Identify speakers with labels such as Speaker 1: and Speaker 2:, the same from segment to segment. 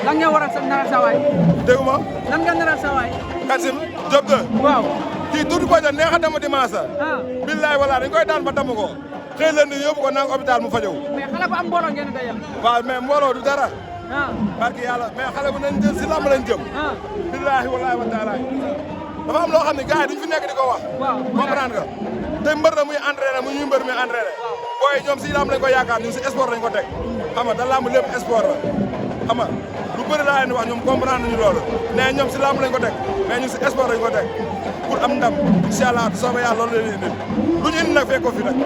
Speaker 1: lan nga war a naral sa waay.
Speaker 2: déggu ma.
Speaker 1: lan nga naral sa waay.
Speaker 2: Kassim Diop de.
Speaker 1: waaw.
Speaker 2: kii Doudou Badiane neex a dama dimanche. billaay walaay dañ koy daan ba damm ko. xëy na ni yóbbu ko nang hôpital mu fajow.
Speaker 1: mais xale bu am mbooloo ngeen dajal.
Speaker 2: waaw mais mbooloo du dara.
Speaker 1: barki
Speaker 2: yàlla mais xale bu nañ jël si lamb lañ jëm. billaay walaay wa taala dafa am loo xam ne gars yi duñ fi nekk di ko wax.
Speaker 1: waaw
Speaker 2: comprendre nga. te mbër na muy entraîné mu ñuy mbër muy entraîné. booy ñoom si lamb lañ ko yaakaar ñun si sport lañ ko teg. xam nga da lamb lépp sport la. xam nga lu bëri laa leen di wax ñoom comprendre nañu loolu. mais ñoom si lamb lañ ko teg mais ñun si sport lañ ko teg. pour am ndam incha allah soobee yàlla loolu la ñuy indil lu ñu indi nag fekk ko fi nag.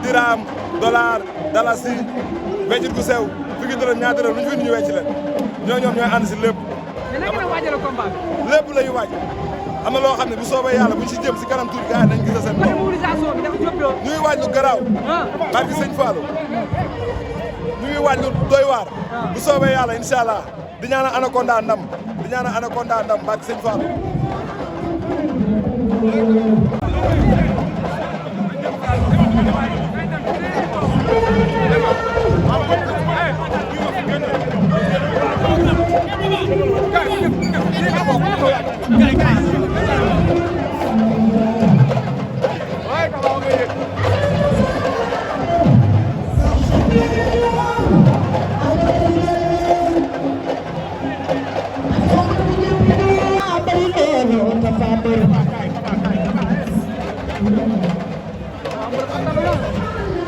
Speaker 2: diraam dollar dalasi weccit gu sew fukki dërëm ñaar dërëm lu ñu fi indi ñu wecc leen ñoom ñooy ànd si lépp.
Speaker 1: mais naka la waajal combat bi.
Speaker 2: lépp la ñu waaj am na loo xam ne bu soobee yàlla bu ñu si jëm si kanam tuuti gars yi nañ gis seen bopp.
Speaker 1: mobilisation bi dafa jóg lool.
Speaker 2: ñu ngi waaj lu garaaw. barki sëñ Fallou ñu ngi waaj lu doy waar. bu soobee yàlla incha allah di ñaanal Anaconda ndam di ñaanal Anaconda ndam barki sëñ Fallou.
Speaker 1: la